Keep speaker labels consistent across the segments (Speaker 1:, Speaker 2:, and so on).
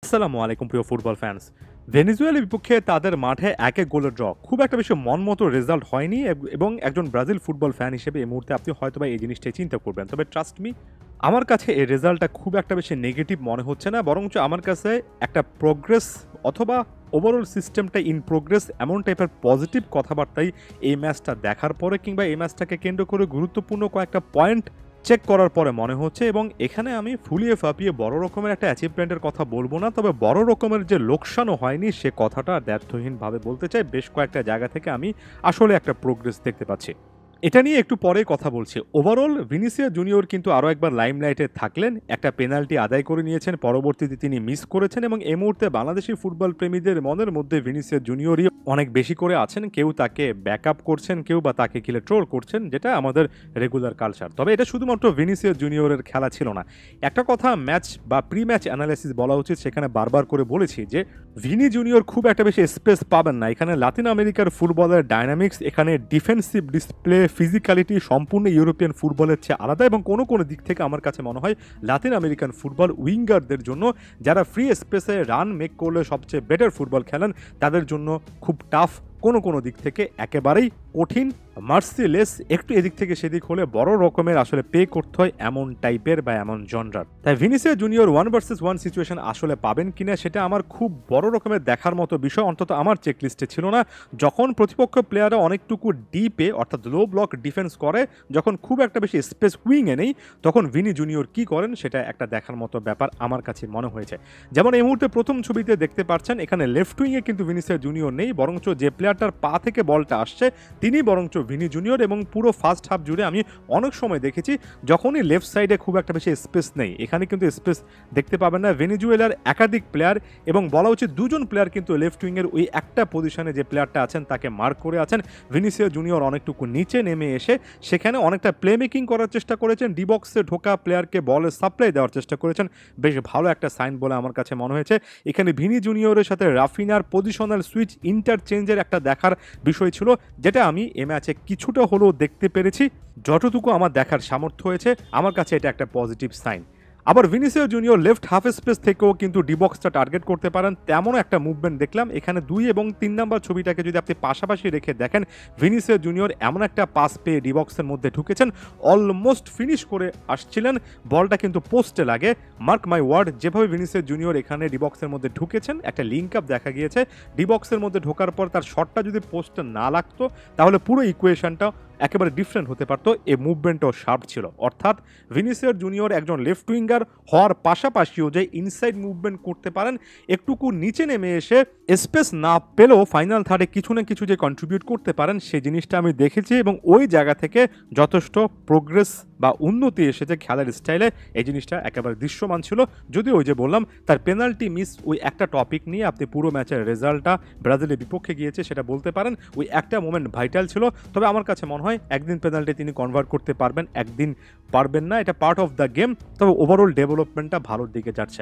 Speaker 1: আসসালামু আলাইকুম প্রিয় ফুটবল ফ্যান্স। ভেনেজুয়েলার বিপক্ষে তাদের মাঠে ১-১ গোলের ড্র খুব একটা বেশি মনমতো রেজাল্ট হয়নি এবং একজন ব্রাজিল ফুটবল ফ্যান হিসেবে এই মুহূর্তে আপনি হয়তোবা এই জিনিসটাই চিন্তা করবেন। তবে ট্রাস্ট মি, আমার কাছে এই রেজাল্টটা খুব একটা বেশি নেগেটিভ মনে হচ্ছে না, বরঞ্চ আমার কাছে একটা প্রোগ্রেস অথবা ওভারঅল সিস্টেমটা ইন প্রোগ্রেস এমন টাইপের পজিটিভ কথাবার্তাই এই ম্যাচটা দেখার পরে কিংবা এই ম্যাচটাকে কেন্দ্র করে গুরুত্বপূর্ণ কয়েকটা পয়েন্ট চেক করার পরে মনে হচ্ছে। এবং এখানে আমি ফুলিয়ে ফাঁপিয়ে বড় রকমের একটা অ্যাচিভমেন্টের কথা বলবো না, তবে বড় রকমের যে লোকসানও হয়নি সে কথাটা দ্ব্যর্থহীনভাবে বলতে চাই। বেশ কয়েকটা জায়গা থেকে আমি আসলে একটা প্রোগ্রেস দেখতে পাচ্ছি। এটা নিয়ে একটু পরে কথা বলছি। ওভারঅল ভিনিসিয়াস জুনিয়র কিন্তু আরও একবার লাইমলাইটে থাকলেন, একটা পেনাল্টি আদায় করে নিয়েছেন, পরবর্তীতে তিনি মিস করেছেন এবং এই মুহূর্তে বাংলাদেশি ফুটবল প্রেমীদের মনের মধ্যে ভিনিসিয়াস জুনিয়রই অনেক বেশি করে আছেন। কেউ তাকে ব্যাকআপ করছেন, কেউ বা তাকে কিলে ট্রোল করছেন, যেটা আমাদের রেগুলার কালচার। তবে এটা শুধুমাত্র ভিনিসিয়াস জুনিয়রের খেলা ছিল না। একটা কথা ম্যাচ বা প্রি ম্যাচ অ্যানালাইসিস বলা উচিত, সেখানে বারবার করে বলেছি যে ভিনি জুনিয়র খুব একটা বেশি স্পেস পাবেন না। এখানে লাতিন আমেরিকার ফুটবলের ডায়নামিক্স, এখানে ডিফেন্সিভ ডিসপ্লে, ফিজিক্যালিটি সম্পূর্ণ ইউরোপিয়ান ফুটবলের চেয়ে আলাদা এবং কোনো কোনো দিক থেকে আমার কাছে মনে হয় লাতিন আমেরিকান ফুটবল উইঙ্গারদের জন্য, যারা ফ্রি স্পেসে রান মেক করলে সবচেয়ে বেটার ফুটবল খেলেন, তাদের জন্য খুব টাফ, কোনো কোনো দিক থেকে একেবারেই কঠিন, মার্সিলেস, একটু এদিক থেকে সেদিক হলে বড় রকমের আসলে পে করতে হয় এমন টাইপের বা এমন জনরার। তাই ভিনিসিয়াস জুনিয়র 1 ভার্সেস 1 সিচুয়েশন আসলে পাবেন কিনা সেটা আমার খুব বড় রকমের দেখার মতো বিষয়, অন্তত আমার চেকলিস্টে ছিল না। যখন প্রতিপক্ষ প্লেয়াররা অনেকটুকু ডিপে অর্থাৎ লো ব্লক ডিফেন্স করে, যখন খুব একটা বেশি স্পেস উইংয়ে নেই, তখন ভিনি জুনিয়র কি করেন সেটা একটা দেখার মতো ব্যাপার আমার কাছে মনে হয়েছে। যেমন এই মুহূর্তে প্রথম ছবিতে দেখতে পাচ্ছেন, এখানে লেফট উইংয়ে কিন্তু ভিনিসিয়াস জুনিয়র নেই, বরঞ্চ যে প্লেয়ারটার পা থেকে বলটা আসছে তিনি বরঞ্চ ভিনি জুনিয়র। এবং পুরো ফার্স্ট হাফ জুড়ে আমি অনেক সময় দেখেছি যখনই লেফট সাইডে খুব একটা বেশি স্পেস নেই, এখানে কিন্তু স্পেস দেখতে পাবেন না। ভেনেজুয়েলার একাধিক প্লেয়ার এবং বলা উচিত দুজন প্লেয়ার কিন্তু লেফট উইংয়ের ওই একটা পজিশনে যে প্লেয়ারটা আছেন তাকে মার্ক করে আছেন। ভিনিসিয়াস জুনিয়র অনেকটুকু নিচে নেমে এসে সেখানে অনেকটা প্লে মেকিং করার চেষ্টা করেছেন, ডিবক্সে ঢোকা প্লেয়ারকে বলের সাপ্লাই দেওয়ার চেষ্টা করেছেন। বেশ ভালো একটা সাইন বলে আমার কাছে মনে হয়েছে। এখানে ভিনি জুনিয়রের সাথে রাফিনার পজিশনাল সুইচ ইন্টারচেঞ্জের একটা দেখার বিষয় ছিল, যেটা আমি এ ম্যাচে কিছুটা হলেও দেখতে পেরেছি। যতটুকু আমার দেখার সামর্থ্য হয়েছে, আমার কাছে এটা একটা পজিটিভ সাইন। আবার Vinicius junior left half space থেকেও কিন্তু ডিবক্সটা টার্গেট করতে পারেন, তেমনও একটা মুভমেন্ট দেখলাম। এখানে 2 এবং 3 নাম্বার ছবিটাকে যদি আপনি পাশাপাশি রেখে দেখেন, ভিনিসিয়াস জুনিয়র এমন একটা পাস পেয়ে ডিবক্সের মধ্যে ঢুকেছেন, অলমোস্ট ফিনিশ করে আসছিলেন, বলটা কিন্তু পোস্টে লাগে। মার্ক মাই ওয়ার্ড, যেভাবে ভিনিসিয়াস জুনিয়র এখানে ডিবক্সের মধ্যে ঢুকেছেন, একটা লিঙ্ক আপ দেখা গিয়েছে। ডিবক্সের মধ্যে ঢোকার পর তার শটটা যদি পোস্টে না লাগতো, তাহলে পুরো ইকুয়েশনটা একেবারে ডিফারেন্ট হতে পারতো। এই মুভমেন্টও শার্প ছিল, অর্থাৎ ভিনিসিয়াস জুনিয়র একজন লেফট উইঙ্গার হওয়ার পাশাপাশিও যে ইনসাইড মুভমেন্ট করতে পারেন, একটুকু নিচে নেমে এসে স্পেস না পেলেও ফাইনাল থার্ডে কিছু না কিছু যে কন্ট্রিবিউট করতে পারেন, সেই জিনিসটা আমি দেখেছি এবং ওই জায়গা থেকে যথেষ্ট প্রোগ্রেস বা উন্নতি এসেছে খেলার স্টাইলে। এই জিনিসটা একেবারে দৃশ্যমান ছিল। যদিও ওই যে বললাম, তার পেনাল্টি মিস, ওই একটা টপিক নিয়ে আপনি পুরো ম্যাচের রেজাল্টটা ব্রাজিলের বিপক্ষে গিয়েছে সেটা বলতে পারেন। ওই একটা মোমেন্ট ভাইটাল ছিল। তবে আমার কাছে মনে হয় একদিন পেনাল্টি তিনি কনভার্ট করতে পারবেন, একদিন পারবেন না, এটা পার্ট অফ দ্য গেম। তবে ওভারঅল ডেভেলপমেন্টটা ভালোর দিকে যাচ্ছে।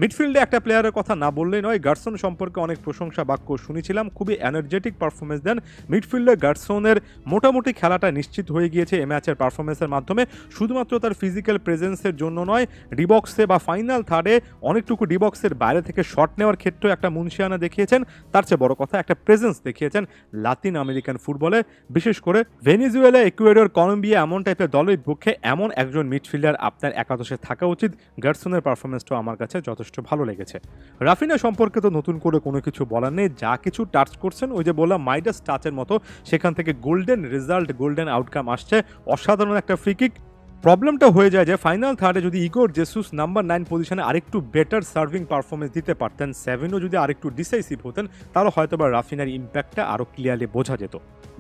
Speaker 1: মিডফিল্ডে একটা প্লেয়ারের কথা না বললেই নয়, গার্সন সম্পর্কে অনেক প্রশংসা বাক্য শুনেছিলাম, খুবই এনার্জেটিক পারফরমেন্স দেন মিডফিল্ডে। গার্সনের মোটামুটি খেলাটা নিশ্চিত হয়ে গিয়েছে এই ম্যাচের পারফরমেন্সের মাধ্যমে, শুধুমাত্র তার ফিজিক্যাল প্রেজেন্সের জন্য নয়, ডিবক্সে বা ফাইনাল থার্ডে অনেকটুকু ডিবক্সের বাইরে থেকে শট নেওয়ার ক্ষেত্রে একটা মুনশিয়ানা দেখিয়েছেন। তার চেয়ে বড় কথা, একটা প্রেজেন্স দেখিয়েছেন লাতিন আমেরিকান ফুটবলে, বিশেষ করে ভেনেজুয়েলা, ইকুয়েডর, কলম্বিয়া এমন টাইপের দলের পক্ষে এমন একজন মিডফিল্ডার আপনার একাদশে থাকা উচিত। গার্সনের পারফরমেন্সটাও আমার কাছে যথেষ্ট ভালো লেগেছে। রাফিনা সম্পর্কে তো নতুন করে কোনো কিছু বলার নেই, যা কিছু টাচ করছেন ওই যে বললাম মাইডাস টাচের মতো, সেখান থেকে গোল্ডেন রেজাল্ট, গোল্ডেন আউটকাম আসছে। অসাধারণ একটা ফ্রি কিক। প্রবলেমটা হয়ে যায় যে ফাইনাল থার্ডে যদি ইগোর জেসুস নাম্বার 9 পজিশনে আরেকটু বেটার সার্ভিং পারফরমেন্স দিতে পারতেন, সেভেনও যদি আরেকটু ডিসাইসিভ হতেন, তাহলে হয়তো বা রাফিনার ইম্প্যাক্টটা আরও ক্লিয়ারলি বোঝা যেত।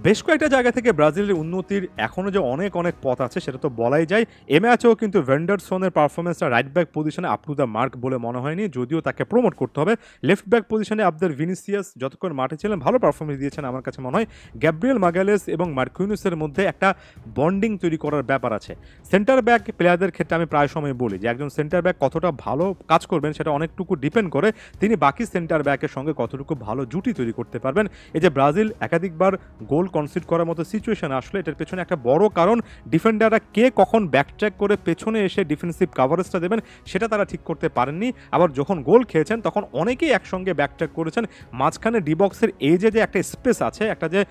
Speaker 1: বেশ কয়েকটা জায়গা থেকে ব্রাজিলের উন্নতির এখনও যে অনেক অনেক পথ আছে সেটা তো বলাই যায়। এ ম্যাচেও কিন্তু ভেন্ডারসনের পারফরমেন্সটা রাইট ব্যাক পজিশনে আপ টু দ্য মার্ক বলে মনে হয়নি, যদিও তাকে প্রমোট করতে হবে। লেফট ব্যাক পজিশনে আপনাদের ভিনিসিয়াস যতক্ষণ মাঠে ছিলেন ভালো পারফরমেন্স দিয়েছেন আমার কাছে মনে হয়। গ্যাব্রিয়েল মাগালেস এবং মার্কুইনুসের মধ্যে একটা বন্ডিং তৈরি করার ব্যাপার আছে। সেন্টার ব্যাক প্লেয়ারদের ক্ষেত্রে আমি প্রায় সময় বলি যে একজন সেন্টার ব্যাক কতটা ভালো কাজ করবেন সেটা অনেকটুকু ডিপেন্ড করে তিনি বাকি সেন্টার ব্যাকের সঙ্গে কতটুকু ভালো জুটি তৈরি করতে পারবেন। এই যে ব্রাজিল একাধিকবার গোল গোল কনসিড করার মতো সিচুয়েশন আসলে এটার পেছনে একটা বড় কারণ ডিফেন্ডাররা কে কখন ব্যাকট্র্যাক করে পেছনে এসে ডিফেন্সিভ কাভারেজটা দেবেন সেটা তারা ঠিক করতে পারেননি। আবার যখন গোল খেয়েছেন তখন অনেকেই একসঙ্গে ব্যাকট্র্যাক করেছেন, মাঝখানে ডিবক্সের এই যে একটা স্পেস আছে, একটা যে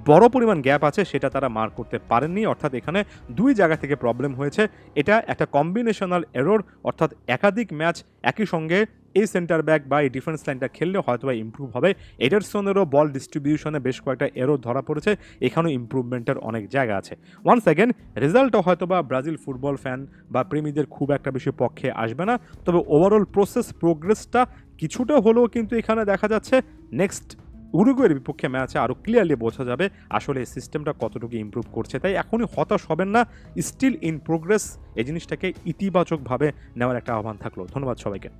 Speaker 1: বড় পরিমাণ গ্যাপ আছে সেটা তারা মার করতে পারেননি। অর্থাৎ এখানে দুই জায়গা থেকে প্রবলেম হয়েছে। এটা একটা কম্বিনেশনাল এরর, অর্থাৎ একাধিক ম্যাচ একই সঙ্গে এই সেন্টার ব্যাক বা এই ডিফেন্স লাইনটা খেললে হয়তো বা ইম্প্রুভ হবে। এডারসনেরও বল ডিস্ট্রিবিউশনে বেশ কয়েকটা এরর ধরা পড়েছে, এখানেও ইম্প্রুভমেন্টের অনেক জায়গা আছে। ওয়ান্স অ্যাগেন রেজাল্টও হয়তো বা ব্রাজিল ফুটবল ফ্যান বা প্রেমীদের খুব একটা বেশি পক্ষে আসবে না, তবে ওভারঅল প্রোগ্রেসটা কিছুটা হলেও কিন্তু এখানে দেখা যাচ্ছে। নেক্সট উরুগুয়ের বিপক্ষে ম্যাচে আরও ক্লিয়ারলি বোঝা যাবে আসলে এই সিস্টেমটা কতটুকু ইমপ্রুভ করছে। তাই এখনই হতাশ হবেন না, স্টিল ইন প্রোগ্রেস, এই জিনিসটাকে ইতিবাচকভাবে নেওয়ার একটা আহ্বান থাকলো। ধন্যবাদ সবাইকে।